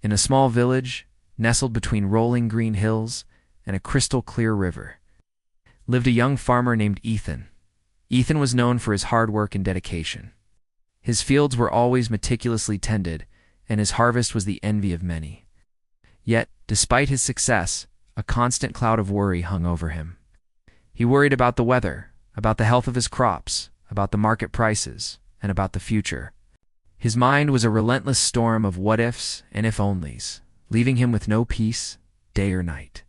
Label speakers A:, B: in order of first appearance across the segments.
A: In a small village, nestled between rolling green hills and a crystal-clear river, lived a young farmer named Ethan. Ethan was known for his hard work and dedication. His fields were always meticulously tended, and his harvest was the envy of many. Yet, despite his success, a constant cloud of worry hung over him. He worried about the weather, about the health of his crops, about the market prices, and about the future. His mind was a relentless storm of what-ifs and if-onlys, leaving him with no peace, day or night.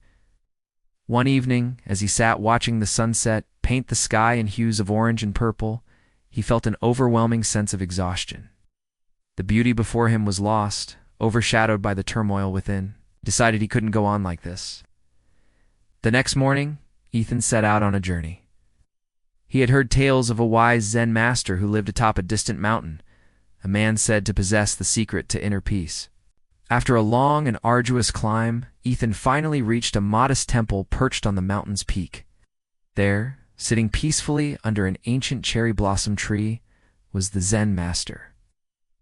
A: One evening, as he sat watching the sunset paint the sky in hues of orange and purple, he felt an overwhelming sense of exhaustion. The beauty before him was lost, overshadowed by the turmoil within. Decided he couldn't go on like this. The next morning, Ethan set out on a journey. He had heard tales of a wise Zen master who lived atop a distant mountain, a man said to possess the secret to inner peace. After a long and arduous climb, Ethan finally reached a modest temple perched on the mountain's peak. There, sitting peacefully under an ancient cherry blossom tree, was the Zen master.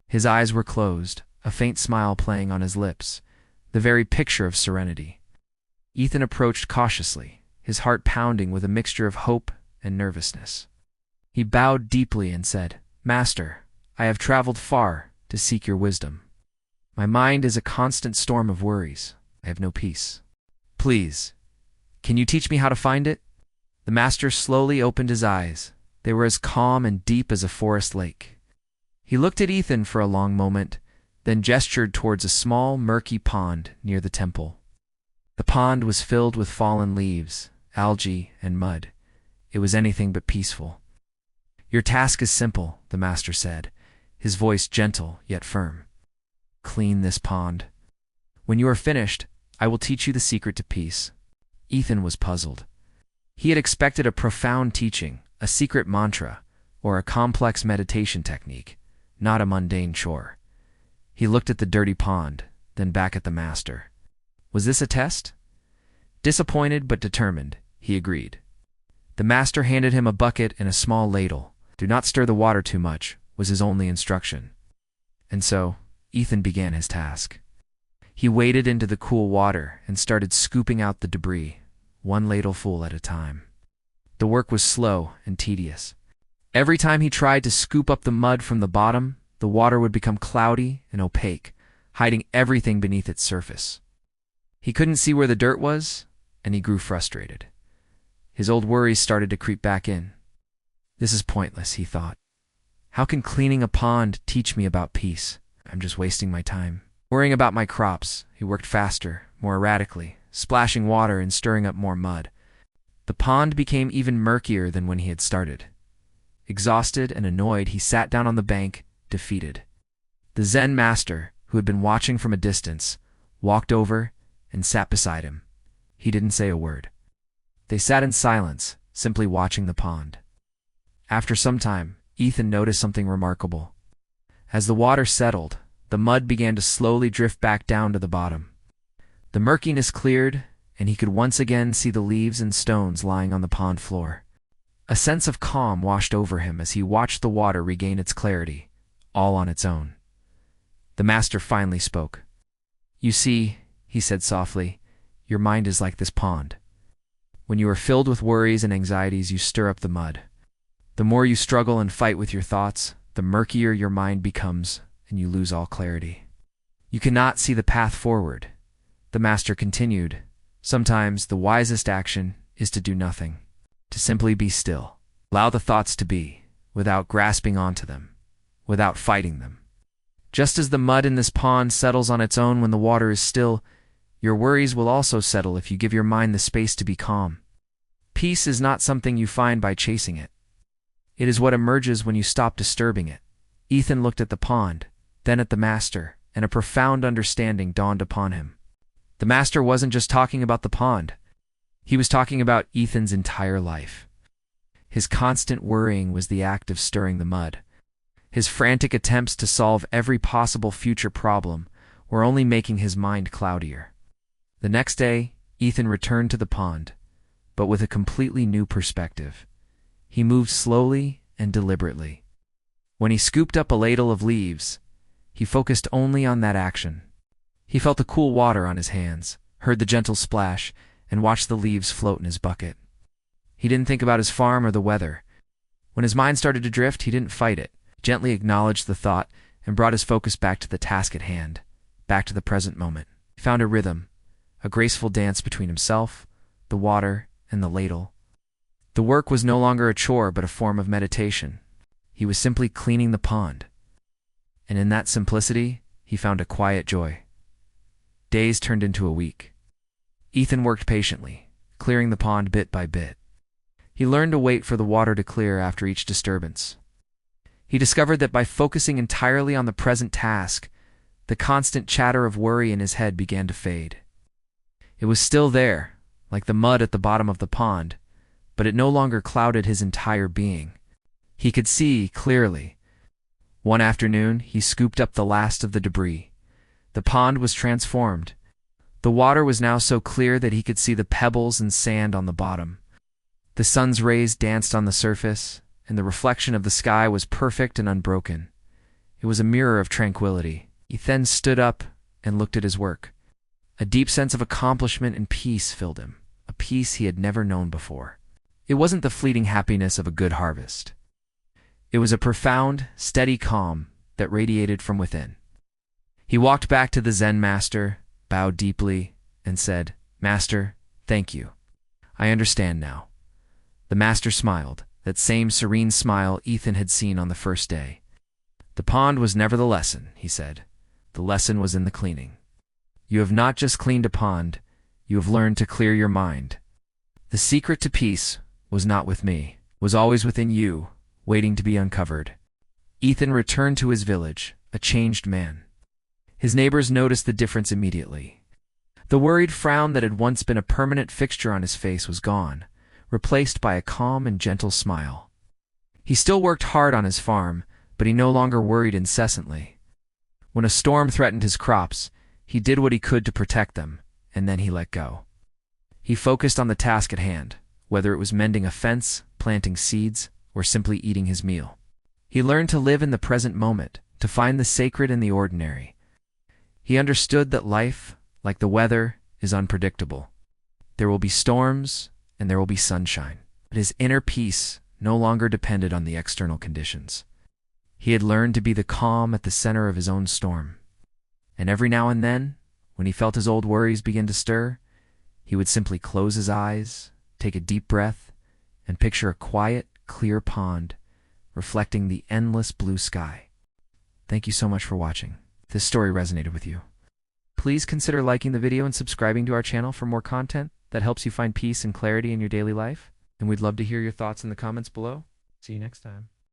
A: His eyes were closed, a faint smile playing on his lips, the very picture of serenity. Ethan approached cautiously, his heart pounding with a mixture of hope and nervousness. He bowed deeply and said, "Master, I have traveled far to seek your wisdom. My mind is a constant storm of worries. I have no peace. Please, can you teach me how to find it?" The master slowly opened his eyes. They were as calm and deep as a forest lake. He looked at Ethan for a long moment, then gestured towards a small, murky pond near the temple. The pond was filled with fallen leaves, algae, and mud. It was anything but peaceful. "Your task is simple," the master said, his voice gentle yet firm. "Clean this pond. When you are finished, I will teach you the secret to peace." Ethan was puzzled. He had expected a profound teaching, a secret mantra, or a complex meditation technique, not a mundane chore. He looked at the dirty pond, then back at the master. Was this a test? Disappointed but determined, he agreed. The master handed him a bucket and a small ladle. "Do not stir the water too much," was his only instruction. And so, Ethan began his task. He waded into the cool water and started scooping out the debris, one ladleful at a time. The work was slow and tedious. Every time he tried to scoop up the mud from the bottom, the water would become cloudy and opaque, hiding everything beneath its surface. He couldn't see where the dirt was, and he grew frustrated. His old worries started to creep back in. This is pointless, he thought. How can cleaning a pond teach me about peace? I'm just wasting my time. Worrying about my crops, he worked faster, more erratically, splashing water and stirring up more mud. The pond became even murkier than when he had started. Exhausted and annoyed, he sat down on the bank, defeated. The Zen master, who had been watching from a distance, walked over and sat beside him. He didn't say a word. They sat in silence, simply watching the pond. After some time, Ethan noticed something remarkable. As the water settled, the mud began to slowly drift back down to the bottom. The murkiness cleared, and he could once again see the leaves and stones lying on the pond floor. A sense of calm washed over him as he watched the water regain its clarity, all on its own. The master finally spoke. "You see," he said softly, "your mind is like this pond. When you are filled with worries and anxieties, you stir up the mud. The more you struggle and fight with your thoughts, the murkier your mind becomes, and you lose all clarity. You cannot see the path forward." The master continued, "Sometimes the wisest action is to do nothing, to simply be still. Allow the thoughts to be, without grasping onto them, without fighting them. Just as the mud in this pond settles on its own when the water is still, your worries will also settle if you give your mind the space to be calm. Peace is not something you find by chasing it. It is what emerges when you stop disturbing it." Ethan looked at the pond, then at the master, and a profound understanding dawned upon him. The master wasn't just talking about the pond. He was talking about Ethan's entire life. His constant worrying was the act of stirring the mud. His frantic attempts to solve every possible future problem were only making his mind cloudier. The next day, Ethan returned to the pond, but with a completely new perspective. He moved slowly and deliberately. When he scooped up a ladle of leaves, he focused only on that action. He felt the cool water on his hands, heard the gentle splash, and watched the leaves float in his bucket. He didn't think about his farm or the weather. When his mind started to drift, he didn't fight it, gently acknowledged the thought, and brought his focus back to the task at hand, back to the present moment. He found a rhythm, a graceful dance between himself, the water, and the ladle. The work was no longer a chore but a form of meditation. He was simply cleaning the pond. And in that simplicity, he found a quiet joy. Days turned into a week. Ethan worked patiently, clearing the pond bit by bit. He learned to wait for the water to clear after each disturbance. He discovered that by focusing entirely on the present task, the constant chatter of worry in his head began to fade. It was still there, like the mud at the bottom of the pond, but it no longer clouded his entire being. He could see clearly. One afternoon, he scooped up the last of the debris. The pond was transformed. The water was now so clear that he could see the pebbles and sand on the bottom. The sun's rays danced on the surface, and the reflection of the sky was perfect and unbroken. It was a mirror of tranquility. He then stood up and looked at his work. A deep sense of accomplishment and peace filled him, a peace he had never known before. It wasn't the fleeting happiness of a good harvest. It was a profound, steady calm that radiated from within. He walked back to the Zen master, bowed deeply, and said, "Master, thank you. I understand now." The master smiled, that same serene smile Ethan had seen on the first day. "The pond was never the lesson," he said. "The lesson was in the cleaning. You have not just cleaned a pond, you have learned to clear your mind. The secret to peace was not with me, was always within you, waiting to be uncovered." Ethan returned to his village, a changed man. His neighbors noticed the difference immediately. The worried frown that had once been a permanent fixture on his face was gone, replaced by a calm and gentle smile. He still worked hard on his farm, but he no longer worried incessantly. When a storm threatened his crops, he did what he could to protect them, and then he let go. He focused on the task at hand, whether it was mending a fence, planting seeds, or simply eating his meal. He learned to live in the present moment, to find the sacred in the ordinary. He understood that life, like the weather, is unpredictable. There will be storms, and there will be sunshine. But his inner peace no longer depended on the external conditions. He had learned to be the calm at the center of his own storm. And every now and then, when he felt his old worries begin to stir, he would simply close his eyes, take a deep breath, and picture a quiet, clear pond reflecting the endless blue sky. Thank you so much for watching. If this story resonated with you, please consider liking the video and subscribing to our channel for more content that helps you find peace and clarity in your daily life. And we'd love to hear your thoughts in the comments below. See you next time.